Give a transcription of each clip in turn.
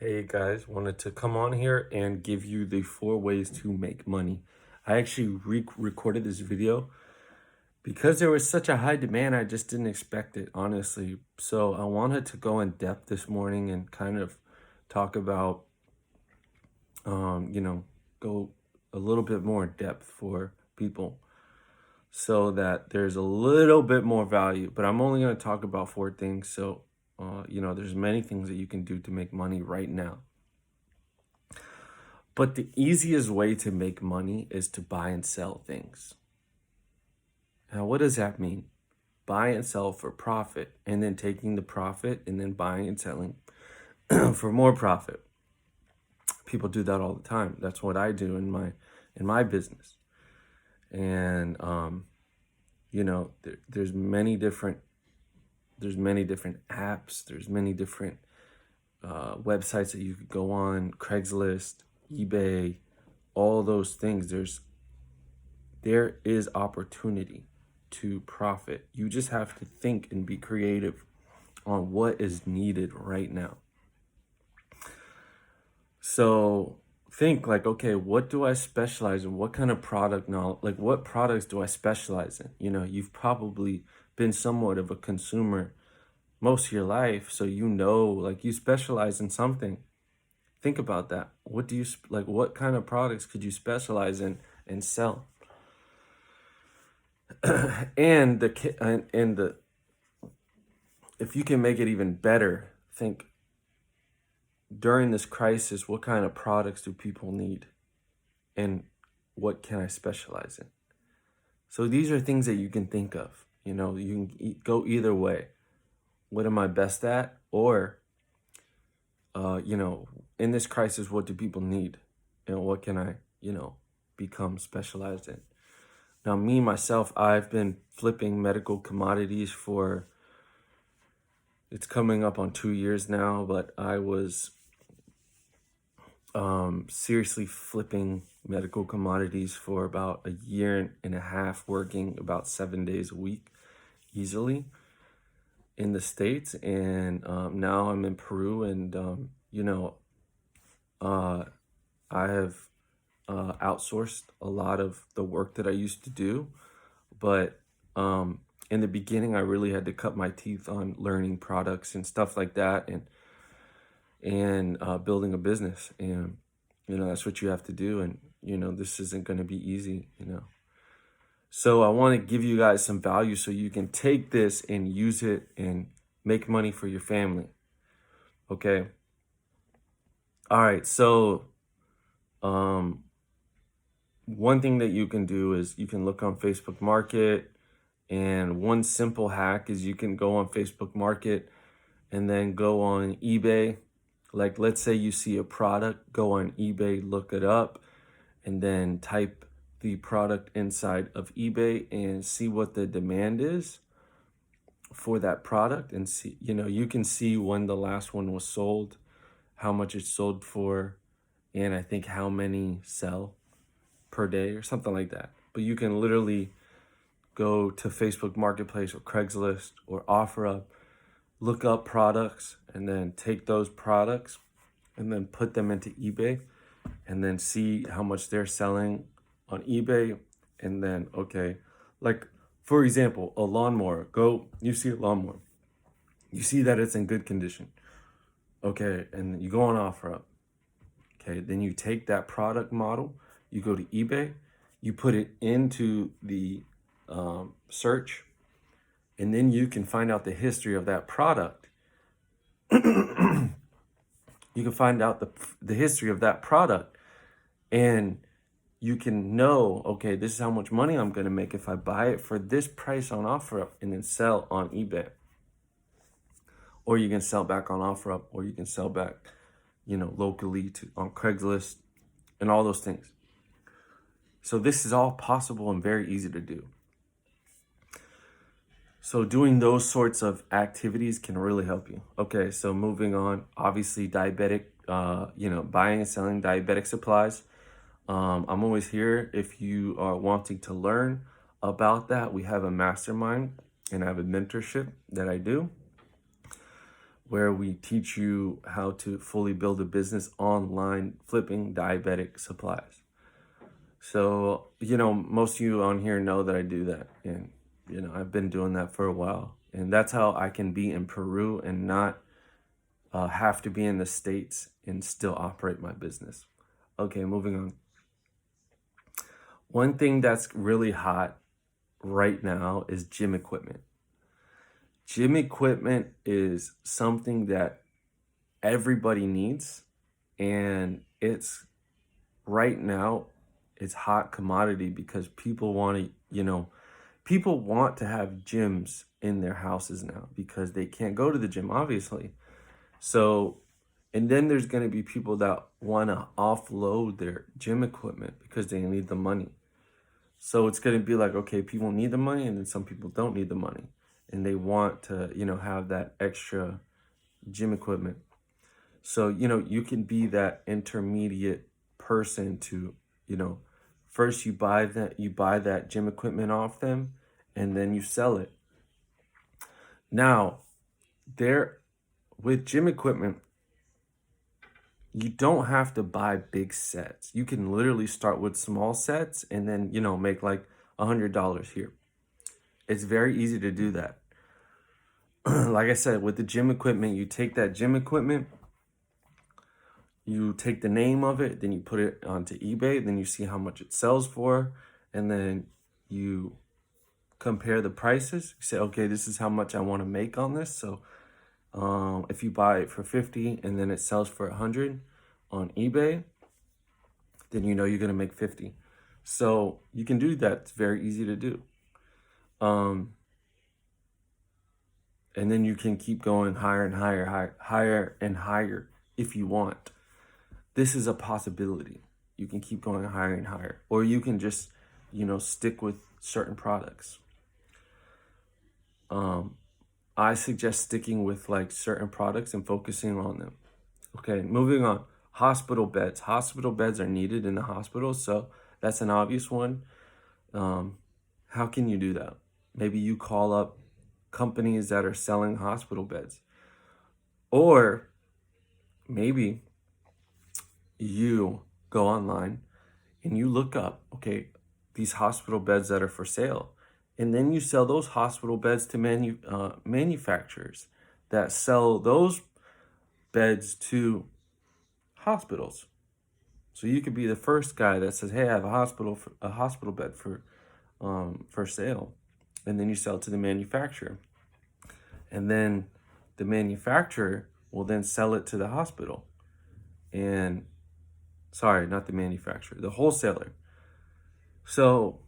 Hey guys, wanted to come on here and give you the 4 ways to make money. I actually recorded this video because there was such a high demand. I just didn't expect it, honestly. So I wanted to go in depth this morning and kind of talk about, um, you know, go a little bit more in depth for people so that there's a little bit more value. But I'm only going to talk about 4 things. So, there's many things that you can do to make money right now. But the easiest way to make money is to buy and sell things. Now, what does that mean? Buy and sell for profit, and then taking the profit and then buying and selling for more profit. People do that all the time. That's what I do in my business. And there's many different apps. There's many different websites that you could go on. Craigslist, eBay, all those things. There is opportunity to profit. You just have to think and be creative on what is needed right now. So think like, okay, what do I specialize in? What kind of product now? Like, what products do I specialize in? You've probably been somewhat of a consumer most of your life, so like you specialize in something. Think about that. What do you like? What kind of products could you specialize in and sell? and the if you can make it even better, think during this crisis, what kind of products do people need, and what can I specialize in? So these are things that you can think of. You can go either way. What am I best at? Or in this crisis, what do people need, and what can I become specialized in? Now, me myself, I've been flipping medical commodities for, it's coming up on 2 years now, but I was seriously flipping medical commodities for about a year and a half, working about 7 days a week easily in the States. And now I'm in Peru, and I have outsourced a lot of the work that I used to do. But in the beginning, I really had to cut my teeth on learning products and stuff like that, and building a business. And that's what you have to do. And this isn't going to be easy. So I want to give you guys some value so you can take this and use it and make money for your family. Okay. All right. So one thing that you can do is you can look on Facebook Market. And one simple hack is you can go on Facebook Market and then go on eBay. Like, let's say you see a product, go on eBay, look it up, and then type the product inside of eBay and see what the demand is for that product. And see, you can see when the last one was sold, how much it sold for, and I think how many sell per day or something like that. But you can literally go to Facebook Marketplace or Craigslist or OfferUp, look up products, and then take those products and then put them into eBay, and then see how much they're selling on eBay. And then, okay, like for example, a lawnmower, you see a lawnmower, you see that it's in good condition. Okay, and you go on OfferUp. Okay, then you take that product model, you go to eBay, you put it into the search, and then you can find out the history of that product. You can find out the history of that product, and you can know, okay, this is how much money I'm going to make if I buy it for this price on OfferUp and then sell on eBay. Or you can sell back on OfferUp, or you can sell back, locally on Craigslist and all those things. So this is all possible and very easy to do. So doing those sorts of activities can really help you. Okay, so moving on, obviously diabetic, buying and selling diabetic supplies. I'm always here if you are wanting to learn about that. We have a mastermind and I have a mentorship that I do where we teach you how to fully build a business online flipping diabetic supplies. So, most of you on here know that I do that. And, I've been doing that for a while. And that's how I can be in Peru and not have to be in the States and still operate my business. Okay, moving on. One thing that's really hot right now is gym equipment. Gym equipment is something that everybody needs, and it's right now it's hot commodity because people want to, people want to have gyms in their houses now because they can't go to the gym, obviously. So, and then there's going to be people that want to offload their gym equipment because they need the money. So it's going to be like, okay, people need the money, and then some people don't need the money, and they want to, have that extra gym equipment. So, you can be that intermediate person to, first you buy that gym equipment off them, and then you sell it. Now, there with gym equipment, you don't have to buy big sets. You can literally start with small sets and then, make like $100 here. It's very easy to do that. Like I said, with the gym equipment, you take that gym equipment, you take the name of it, then you put it onto eBay, then you see how much it sells for, and then you compare the prices. You say, okay, this is how much I want to make on this. So if you buy it for 50 and then it sells for 100 on eBay, then you're going to make 50. So you can do that. It's very easy to do. And then you can keep going higher and higher and higher if you want. This is a possibility. You can keep going higher and higher, or you can just, stick with certain products. I suggest sticking with like certain products and focusing on them. Okay, moving on. Hospital beds. Hospital beds are needed in the hospital, so that's an obvious one. How can you do that? Maybe you call up companies that are selling hospital beds. Or maybe you go online and you look up, okay, these hospital beds that are for sale. And then you sell those hospital beds to manufacturers that sell those beds to hospitals. So you could be the first guy that says, "Hey, I have a hospital bed for sale," and then you sell it to the manufacturer, and then the manufacturer will then sell it to the hospital, and sorry, not the manufacturer, the wholesaler. So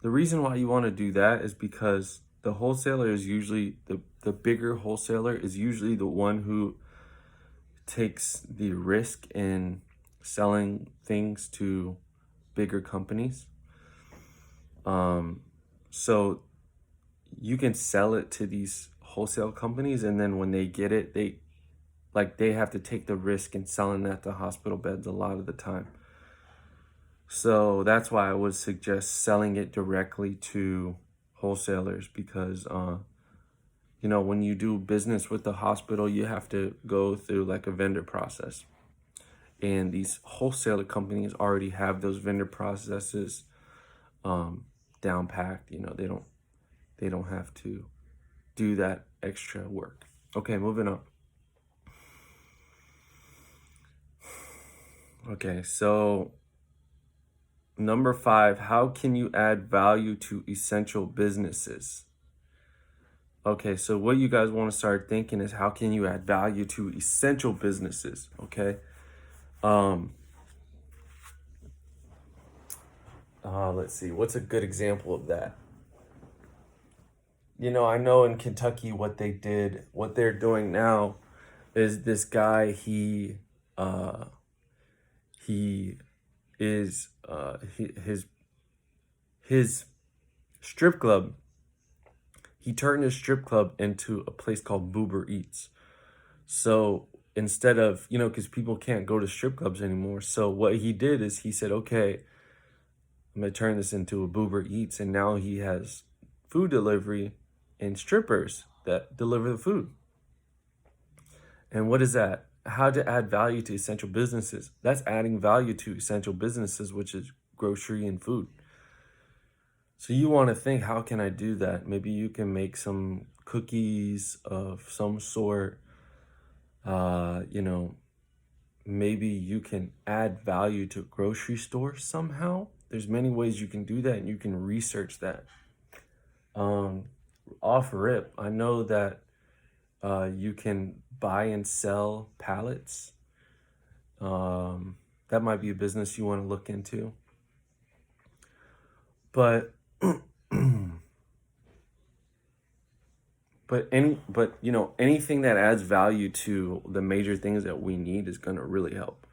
the reason why you want to do that is because the wholesaler is usually the bigger wholesaler is usually the one who takes the risk in selling things to bigger companies. So you can sell it to these wholesale companies, and then when they get it, they have to take the risk in selling that to hospital beds a lot of the time. So that's why I would suggest selling it directly to wholesalers because, when you do business with the hospital, you have to go through like a vendor process. And these wholesaler companies already have those vendor processes down packed. They don't have to do that extra work. Okay, moving on. Okay, so number 5, how can you add value to essential businesses? Okay, so what you guys want to start thinking is how can you add value to essential businesses, okay? Let's see, what's a good example of that? I know in Kentucky what they're doing now is this guy, he is his strip club. He turned his strip club into a place called Boober Eats. So instead of, because people can't go to strip clubs anymore. So what he did is he said, okay, I'm going to turn this into a Boober Eats. And now he has food delivery and strippers that deliver the food. And what is that? How to add value to essential businesses. That's adding value to essential businesses, which is grocery and food. So you want to think, how can I do that? Maybe you can make some cookies of some sort. You know, maybe you can add value to a grocery store somehow. There's many ways you can do that, and you can research that. Um, Off rip, I know that you can buy and sell pallets. That might be a business you want to look into. But but you know, anything that adds value to the major things that we need is going to really help.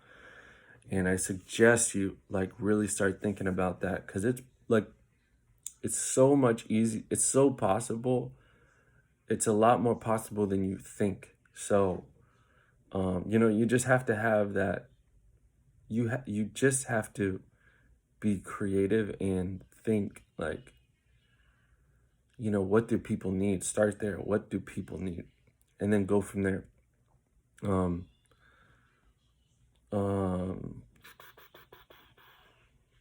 And I suggest you like really start thinking about that, because it's like it's so much easy. It's so possible. It's a lot more possible than you think. So you know, you just have to have that. You just have to be creative and think like, you know, what do people need? Start there. What do people need? And then go from there. Um, um,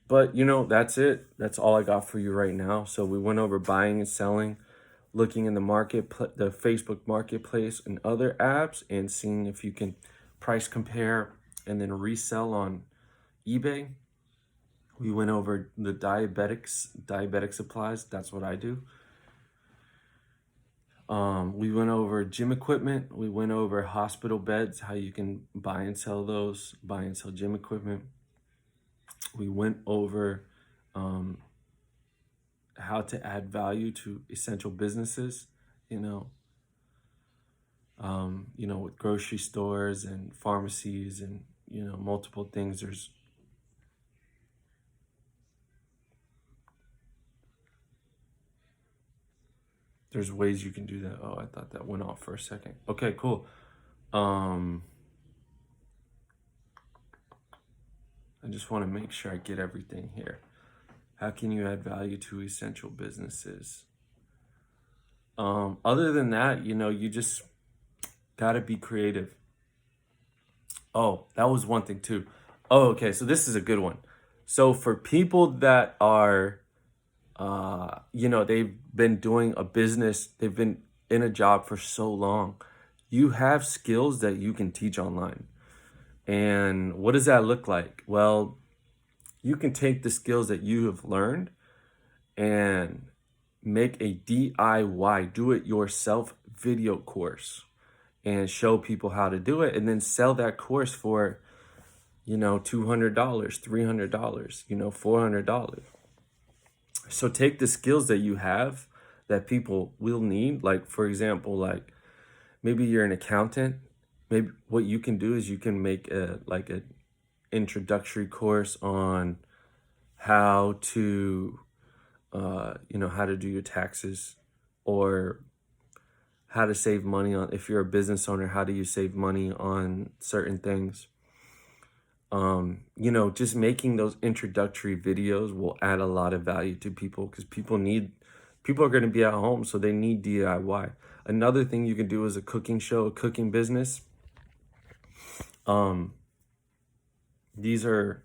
but you know, that's it. That's all I got for you right now. So we went over buying and selling, looking in the the Facebook marketplace and other apps, and seeing if you can price compare and then resell on eBay. We went over the diabetic supplies. That's what I do. We went over gym equipment. We went over hospital beds, how you can buy and sell those, buy and sell gym equipment. We went over um, how to add value to essential businesses, you know, with grocery stores and pharmacies and, you know, multiple things. There's ways you can do that. Oh, I thought that went off for a second. Okay, cool. Um, I just want to make sure I get everything here. How can you add value to essential businesses? Other than that, you know, you just gotta be creative. Oh, that was one thing too. Oh, okay. So this is a good one. So for people that are, you know, they've been doing a business, they've been in a job for so long, you have skills that you can teach online. And what does that look like? Well, you can take the skills that you have learned and make a DIY, do it yourself video course and show people how to do it, and then sell that course for, you know, $200, $300, you know, $400. So take the skills that you have that people will need. Like, for example, like maybe you're an accountant. Maybe what you can do is you can make an introductory course on how to, you know, how to do your taxes, or how to save money on, if you're a business owner, how do you save money on certain things. You know, just making those introductory videos will add a lot of value to people, because people are going to be at home, so they need DIY. Another thing you can do is a cooking show, a cooking business. These are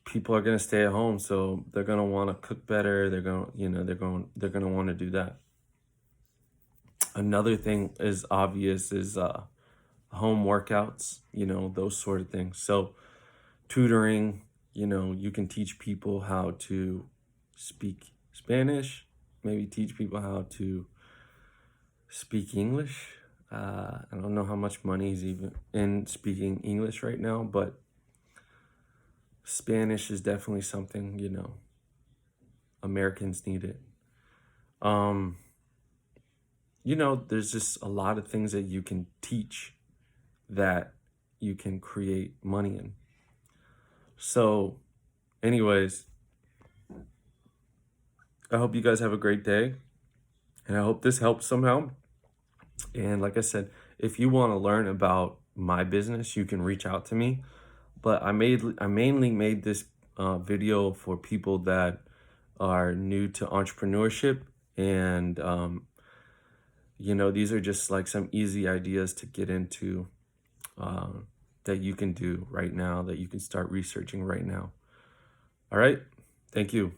people are going to stay at home, so they're going to want to cook better. They're going to, you know, they're going to want to do that. Another thing is obvious is home workouts, you know, those sort of things. So tutoring, you know, you can teach people how to speak Spanish, maybe teach people how to speak English. I don't know how much money is even in speaking English right now, but Spanish is definitely something, you know, Americans need it. You know, there's just a lot of things that you can teach that you can create money in. So, anyways, I hope you guys have a great day, and I hope this helps somehow. And like I said, if you want to learn about my business, you can reach out to me. But I mainly made this video for people that are new to entrepreneurship, and These are just like some easy ideas to get into, that you can do right now, that you can start researching right now. All right. Thank you.